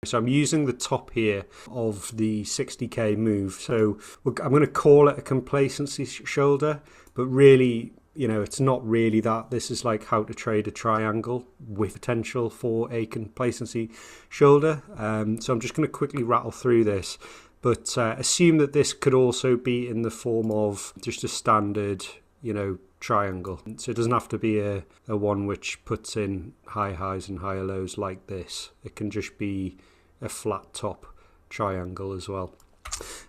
So I'm using the top here of the 60k move. So I'm going to call it a complacency shoulder, but really, it's not really that. This is like how to trade a triangle with potential for a complacency shoulder. So I'm just going to quickly rattle through this, but assume that this could also be in the form of just a standard, triangle. So it doesn't have to be a one which puts in high highs and higher lows like this. It can just be a flat top triangle as well.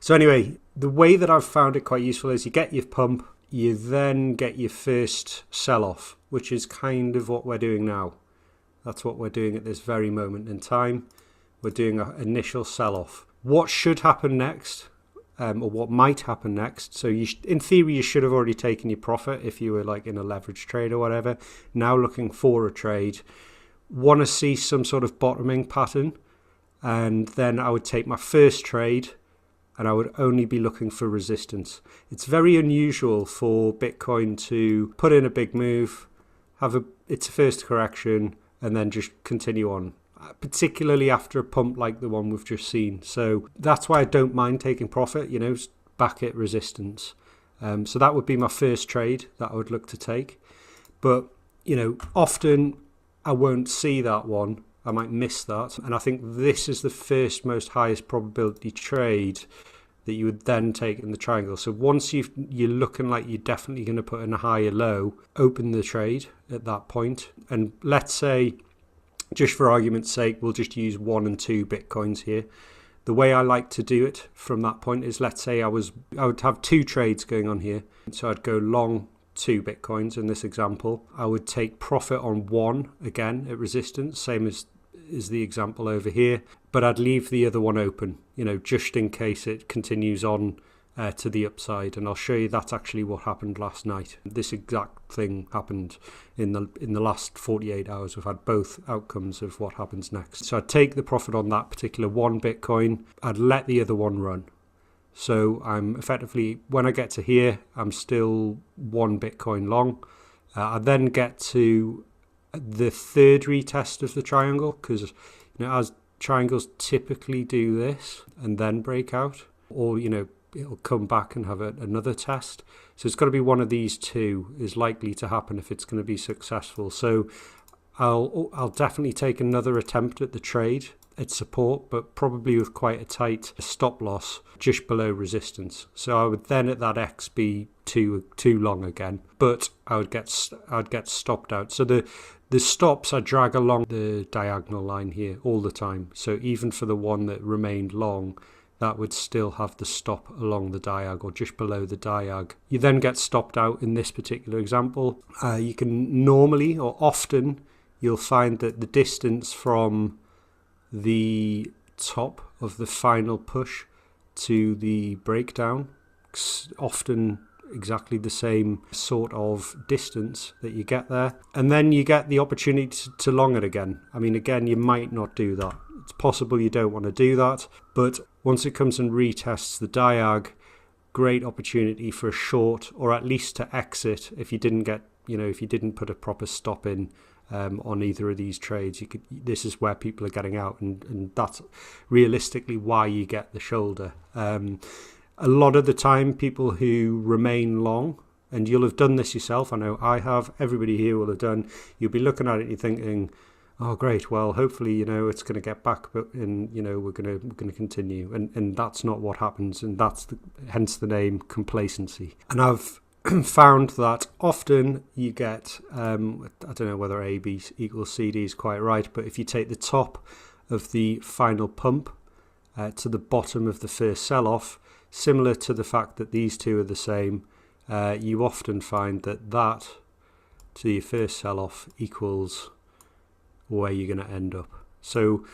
So anyway, the way that I've found it quite useful is you get your pump, you then get your first sell-off, which is kind of what we're doing now. That's what we're doing at this very moment in time. We're doing an initial sell-off. What should happen next? Or what might happen next. So in theory, you should have already taken your profit if you were like in a leverage trade or whatever. Now looking for a trade, want to see some sort of bottoming pattern, and then I would take my first trade and I would only be looking for resistance. It's very unusual for Bitcoin to put in a big move, have its first correction, and then just continue on, particularly after a pump like the one we've just seen. So that's why I don't mind taking profit, back at resistance. So that would be my first trade that I would look to take. But, often I won't see that one. I might miss that. And I think this is the first most highest probability trade that you would then take in the triangle. So once you're looking like you're definitely going to put in a higher low, open the trade at that point. And let's say, just for argument's sake, we'll just use 1 and 2 Bitcoins here. The way I like to do it from that point is, let's say I would have 2 trades going on here. So I'd go long 2 Bitcoins in this example. I would take profit on 1 again at resistance, same as the example over here. But I'd leave the other one open, just in case it continues on to the upside. And I'll show you that's actually what happened last night. This exact thing happened in the last 48 hours. We've had both outcomes of what happens next. So I'd take the profit on that particular 1 Bitcoin. I'd let the other one run. So I'm effectively, when I get to here, I'm still 1 Bitcoin long. I then get to the third retest of the triangle, because as triangles typically do this and then break out, or it'll come back and have another test. So it's got to be one of these two is likely to happen if it's going to be successful. So I'll definitely take another attempt at the trade at support, but probably with quite a tight stop loss just below resistance. So I would then at that X be too long again, but I'd get stopped out. So the stops I drag along the diagonal line here all the time. So even for the one that remained long, that would still have the stop along the diag or just below the diag. You then get stopped out in this particular example. You can normally or often you'll find that the distance from the top of the final push to the breakdown, often exactly the same sort of distance that you get there. And then you get the opportunity to long it again. I mean, again, you might not do that. It's possible you don't want to do that, but once it comes and retests the diag, great opportunity for a short, or at least to exit if you didn't get, if you didn't put a proper stop in on either of these trades. This is where people are getting out, and that's realistically why you get the shoulder. A lot of the time, people who remain long, and you'll have done this yourself, I know I have, everybody here will have done, you'll be looking at it and you're thinking, oh great, well hopefully it's going to get back, and we're going to continue, and that's not what happens, and that's hence the name complacency. And I've found that often you get I don't know whether AB equals CD is quite right, but if you take the top of the final pump to the bottom of the first sell-off, similar to the fact that these two are the same, you often find that to your first sell-off equals where you're going to end up. So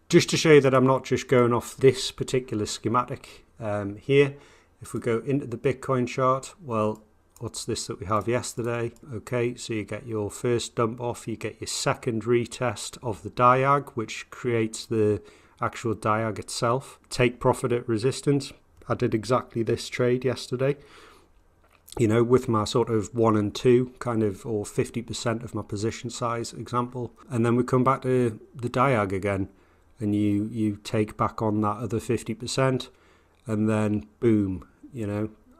just to show you that I'm not just going off this particular schematic here, if we go into the Bitcoin chart, well, what's this that we have yesterday? Okay, so you get your first dump off, you get your second retest of the diag, which creates the actual diag itself. Take profit at resistance. I did exactly this trade yesterday, with my sort of 1 and 2 kind of, or 50% of my position size example. And then we come back to the diag again. and you take back on that other 50%, and then boom,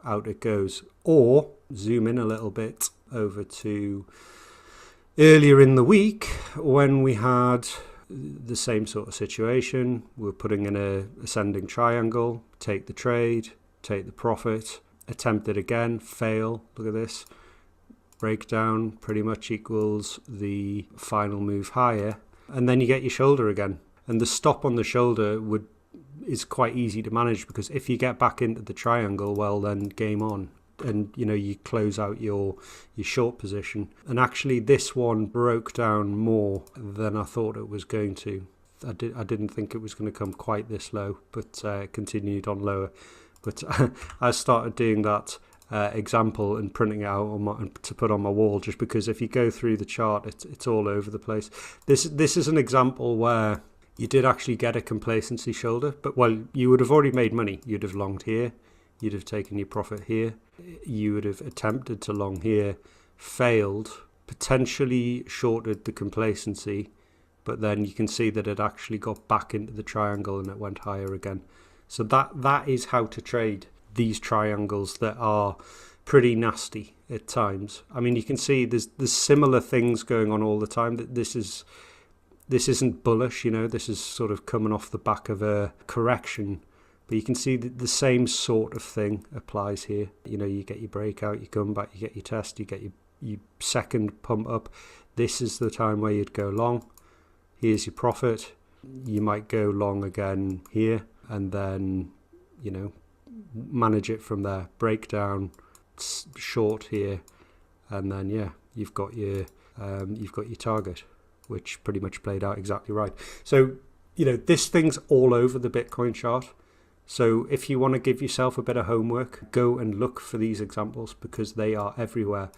out it goes. Or zoom in a little bit over to earlier in the week when we had the same sort of situation. We're putting in a ascending triangle, take the trade, take the profit, attempt it again, fail. Look at this. Breakdown pretty much equals the final move higher, and then you get your shoulder again. And the stop on the shoulder is quite easy to manage, because if you get back into the triangle, well, then game on, and you close out your short position. And actually this one broke down more than I thought it was going to. I didn't think it was going to come quite this low, but it continued on lower. But I started doing that example and printing it out to put on my wall, just because if you go through the chart, it's all over the place. This is an example where you did actually get a complacency shoulder, but you would have already made money. You'd have longed here, you'd have taken your profit here, you would have attempted to long here, failed, potentially shorted the complacency, but then you can see that it actually got back into the triangle and it went higher again. So that is how to trade these triangles that are pretty nasty at times. I mean, you can see there's similar things going on all the time. That this isn't bullish, this is sort of coming off the back of a correction. But you can see that the same sort of thing applies here. You get your breakout, you come back, you get your test, you get your second pump up. This is the time where you'd go long. Here's your profit. You might go long again here, and then manage it from there. Breakdown, short here, and then you've got your target, which pretty much played out exactly right. So this thing's all over the Bitcoin chart. So if you want to give yourself a bit of homework, go and look for these examples, because they are everywhere.